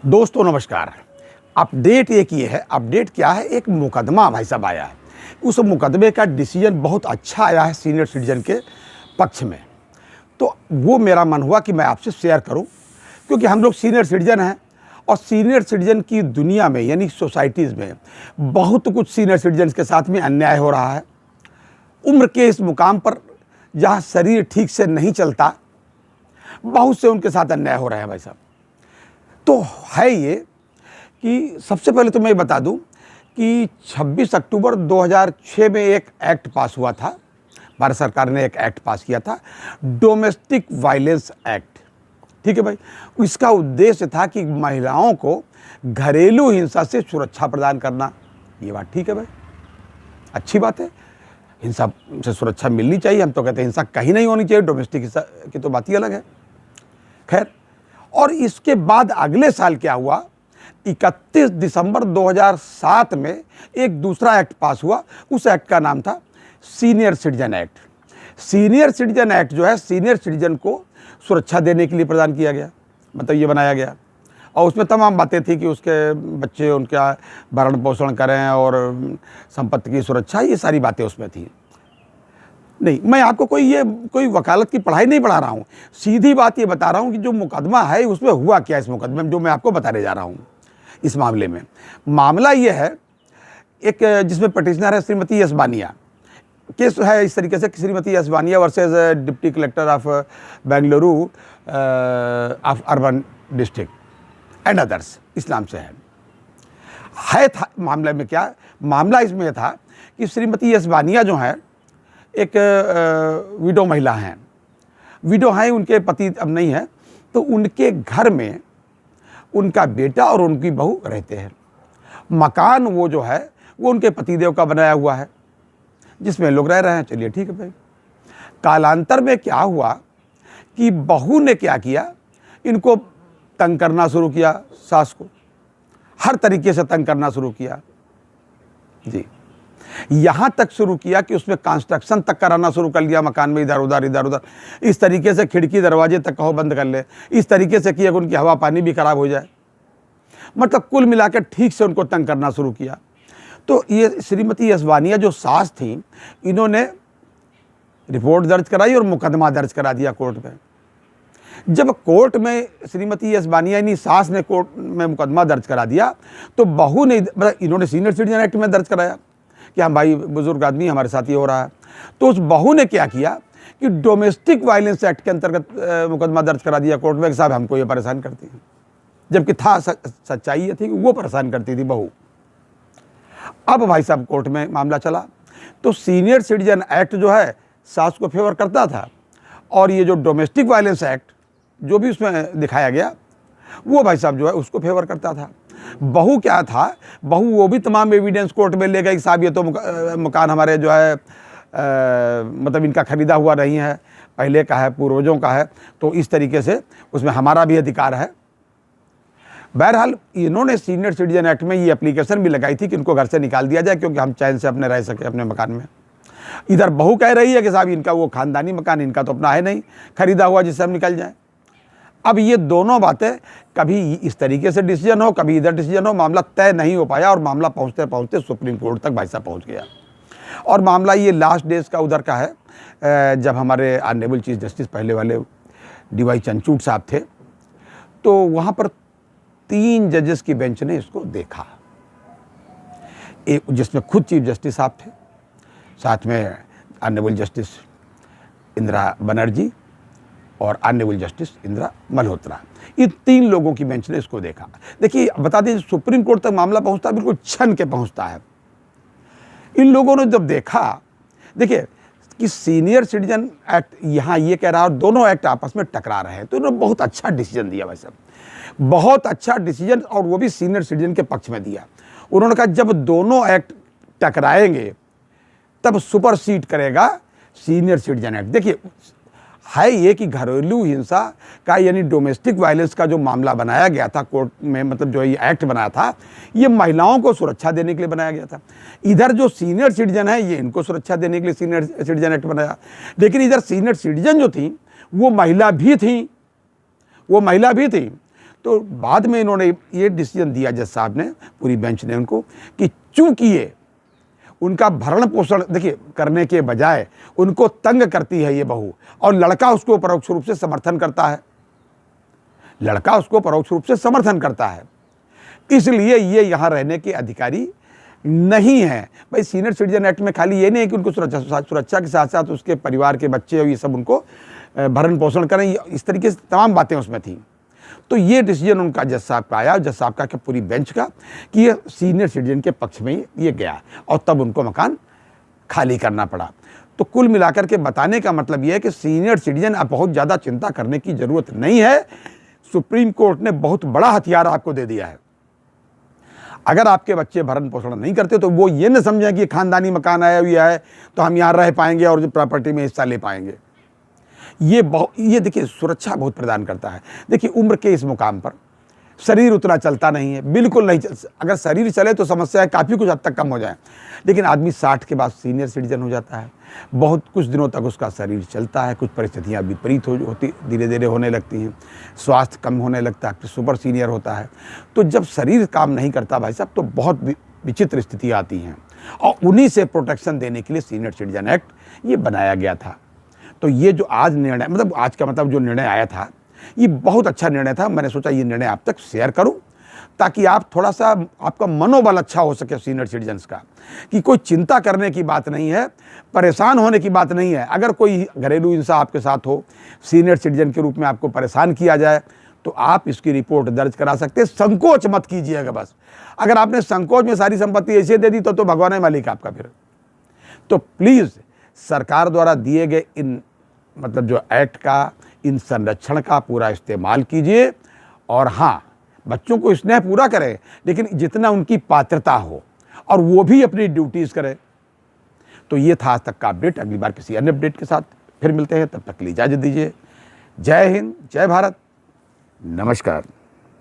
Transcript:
दोस्तों नमस्कार। अपडेट ये है, अपडेट क्या है, एक मुकदमा भाई साहब आया है। उस मुकदमे का डिसीजन बहुत अच्छा आया है सीनियर सिटीजन के पक्ष में। तो वो मेरा मन हुआ कि मैं आपसे शेयर करूं, क्योंकि हम लोग सीनियर सिटीजन हैं और सीनियर सिटीजन की दुनिया में यानी सोसाइटीज़ में बहुत कुछ सीनियर सिटीजन के साथ में अन्याय हो रहा है। उम्र के इस मुकाम पर जहाँ शरीर ठीक से नहीं चलता, बहुत से उनके साथ अन्याय हो रहे हैं भाई साहब। तो है ये कि सबसे पहले तो मैं बता दूं कि 26 अक्टूबर 2006 में एक एक्ट पास हुआ था। भारत सरकार ने एक एक्ट पास किया था, डोमेस्टिक वायलेंस एक्ट। ठीक है भाई। इसका उद्देश्य था कि महिलाओं को घरेलू हिंसा से सुरक्षा प्रदान करना। ये बात ठीक है भाई, अच्छी बात है, हिंसा से सुरक्षा मिलनी चाहिए। हम तो कहते हैं हिंसा कहीं नहीं होनी चाहिए, डोमेस्टिक हिंसा की तो बात ही अलग है। खैर, और इसके बाद अगले साल क्या हुआ, 31 दिसंबर 2007 में एक दूसरा एक्ट पास हुआ। उस एक्ट का नाम था senior citizen act. Senior citizen act जो है, सीनियर सिटीजन को सुरक्षा देने के लिए प्रदान किया गया, मतलब ये बनाया गया। और उसमें तमाम बातें थी कि उसके बच्चे उनका भरण पोषण करें और संपत्ति की सुरक्षा, ये सारी बातें उसमें थी। नहीं, मैं आपको कोई वकालत की पढ़ाई नहीं पढ़ा रहा हूँ, सीधी बात ये बता रहा हूँ कि जो मुकदमा है उसमें हुआ क्या। इस मुकदमे में जो मैं आपको बताने जा रहा हूँ, इस मामले में मामला ये है, एक जिसमें पटिशनर है श्रीमती यश बानिया। केस है इस तरीके से, श्रीमती यश बानिया versus deputy collector of Bengaluru of urban district and others, इस नाम से है था। मामले में क्या मामला इसमें था कि श्रीमती यश बानिया जो है एक विडो महिला हैं, विडो हैं, उनके पति अब नहीं है, तो उनके घर में उनका बेटा और उनकी बहू रहते हैं। मकान वो जो है वो उनके पतिदेव का बनाया हुआ है, जिसमें लोग रह रहे हैं। चलिए ठीक है भाई। कालांतर में क्या हुआ कि बहू ने क्या किया, इनको तंग करना शुरू किया, सास को हर तरीके से तंग करना शुरू किया जी। यहाँ तक शुरू किया कि उसमें कंस्ट्रक्शन तक कराना शुरू कर लिया, मकान में इधर उधर इस तरीके से खिड़की दरवाजे तक कहो बंद कर ले, इस तरीके से किया कि उनकी हवा पानी भी खराब हो जाए। मतलब कुल मिलाकर ठीक से उनको तंग करना शुरू किया। तो ये श्रीमती यश बानिया जो सास थी, इन्होंने रिपोर्ट दर्ज कराई और मुकदमा दर्ज करा दिया कोर्ट में। जब कोर्ट में श्रीमती यश बानिया यानी सास ने कोर्ट में मुकदमा दर्ज करा दिया, तो बहू ने, इन्होंने सीनियर सिटीजन एक्ट में दर्ज कराया कि हम भाई बुजुर्ग आदमी, हमारे साथ ये हो रहा है। तो उस बहू ने क्या किया कि डोमेस्टिक वायलेंस एक्ट के अंतर्गत मुकदमा दर्ज करा दिया कोर्ट में कि साहब हमको ये परेशान करती है। जबकि था सच्चाई ये थी कि वो परेशान करती थी बहू। अब भाई साहब कोर्ट में मामला चला, तो सीनियर सिटीजन एक्ट जो है सास को फेवर करता था, और ये जो डोमेस्टिक वायलेंस एक्ट जो भी उसमें दिखाया गया वो भाई साहब जो है उसको फेवर करता था। बहू क्या था, बहू वो भी तमाम एविडेंस कोर्ट में ले गई कि साहब ये तो मकान हमारे जो है मतलब इनका खरीदा हुआ नहीं है, पहले का है, पूर्वजों का है, तो इस तरीके से उसमें हमारा भी अधिकार है। बहरहाल इन्होंने सीनियर सिटीजन एक्ट में ये एप्लीकेशन भी लगाई थी कि इनको घर से निकाल दिया जाए, क्योंकि हम चैन से अपने रह सके अपने मकान में। इधर बहू कह रही है कि साहब इनका वो खानदानी मकान, इनका तो अपना है नहीं खरीदा हुआ, जिससे हम निकल जाएं। अब ये दोनों बातें कभी इस तरीके से डिसीजन हो, कभी इधर डिसीजन हो, मामला तय नहीं हो पाया, और मामला पहुंचते पहुंचते सुप्रीम कोर्ट तक भाई साहब पहुंच गया। और मामला ये लास्ट डेज का उधर का है, जब हमारे ऑनरेबल चीफ जस्टिस पहले वाले DY चंद्रचूड़ साहब थे, तो वहाँ पर 3 जजेस की बेंच ने इसको देखा, एक जिसमें खुद चीफ जस्टिस साहब थे, साथ में ऑनरेबल जस्टिस इंदिरा बनर्जी और ऑनरेबल जस्टिस इंदिरा मल्होत्रा। इन 3 लोगों की बेंच ने इसको देखा। देखिए, बता दें, सुप्रीम कोर्ट तक मामला पहुंचता है बिल्कुल क्षण के पहुंचता है। इन लोगों ने जब देखा, देखिए कि सीनियर सिटीजन एक्ट यहाँ ये कह रहा है और दोनों एक्ट आपस में टकरा रहे हैं, तो इन्होंने बहुत अच्छा डिसीजन दिया भाई साहब, बहुत अच्छा डिसीजन, और वो भी सीनियर सिटीजन के पक्ष में दिया। उन्होंने कहा जब दोनों एक्ट टकराएंगे तब सुपरसीड करेगा सीनियर सिटीजन एक्ट। देखिए, है ये कि घरेलू हिंसा का यानी डोमेस्टिक वायलेंस का जो मामला बनाया गया था कोर्ट में, मतलब जो ये एक्ट बनाया था, ये महिलाओं को सुरक्षा देने के लिए बनाया गया था। इधर जो सीनियर सिटीजन है, ये इनको सुरक्षा देने के लिए सीनियर सिटीजन एक्ट बनाया। लेकिन इधर सीनियर सिटीजन जो थी वो महिला भी थी, तो बाद में इन्होंने ये डिसीजन दिया जज साहब ने, पूरी बेंच ने उनको, कि चूंकि ये उनका भरण पोषण देखिए करने के बजाय उनको तंग करती है ये बहू, और लड़का उसको परोक्ष रूप से समर्थन करता है, लड़का उसको परोक्ष रूप से समर्थन करता है, इसलिए ये यहाँ रहने के अधिकारी नहीं है। भाई सीनियर सिटीजन एक्ट में खाली ये नहीं है कि उनको सुरक्षा के साथ साथ उसके परिवार के बच्चे और ये सब उनको भरण पोषण करें, इस तरीके से तमाम बातें उसमें थी। तो ये डिसीजन उनका जज साहब का आया, जज साहब का पूरी बेंच का, कि ये सीनियर सिटीजन के पक्ष में ये गया, और तब उनको मकान खाली करना पड़ा। तो कुल मिलाकर के बताने का मतलब ये है कि सीनियर सिटीजन अब बहुत ज़्यादा चिंता करने की ज़रूरत नहीं है। सुप्रीम कोर्ट ने बहुत बड़ा हथियार आपको दे दिया है। अगर आपके बच्चे भरण पोषण नहीं करते तो वो ये न समझें कि खानदानी मकान आया हुआ है तो हम यहाँ रह पाएंगे और जो प्रॉपर्टी में हिस्सा ले पाएंगे। ये देखिए सुरक्षा बहुत प्रदान करता है। देखिए उम्र के इस मुकाम पर शरीर उतना चलता नहीं है, बिल्कुल नहीं चल, अगर शरीर चले तो समस्या काफ़ी कुछ हद तक कम हो जाए, लेकिन आदमी 60 के बाद सीनियर सिटीजन हो जाता है, बहुत कुछ दिनों तक उसका शरीर चलता है, कुछ परिस्थितियाँ विपरीत होती धीरे धीरे होने लगती हैं, स्वास्थ्य कम होने लगता है, फिर सुपर सीनियर होता है। तो जब शरीर काम नहीं करता भाई साहब तो बहुत विचित्र स्थितियाँ आती हैं, और उन्हीं से प्रोटेक्शन देने के लिए सीनियर सिटीजन एक्ट ये बनाया गया था। तो ये जो आज निर्णय, मतलब आज का मतलब जो निर्णय आया था, ये बहुत अच्छा निर्णय था। मैंने सोचा ये निर्णय आप तक शेयर करूं ताकि आप थोड़ा सा आपका मनोबल अच्छा हो सके सीनियर सिटीजन्स का, कि कोई चिंता करने की बात नहीं है, परेशान होने की बात नहीं है। अगर कोई घरेलू हिंसा आपके साथ हो, सीनियर सिटीजन के रूप में आपको परेशान किया जाए, तो आप इसकी रिपोर्ट दर्ज करा सकते हैं। संकोच मत कीजिएगा बस। अगर आपने संकोच में सारी संपत्ति ऐसे दे दी तो भगवान है मालिक आपका फिर। तो प्लीज़ सरकार द्वारा दिए गए इन मतलब जो एक्ट का, इन संरक्षण का पूरा इस्तेमाल कीजिए, और हाँ, बच्चों को स्नेह पूरा करें, लेकिन जितना उनकी पात्रता हो, और वो भी अपनी ड्यूटीज़ करें। तो ये था आज तक का अपडेट। अगली बार किसी अन्य अपडेट के साथ फिर मिलते हैं, तब तक के लिए इजाज़त दीजिए। जय हिंद, जय भारत, नमस्कार।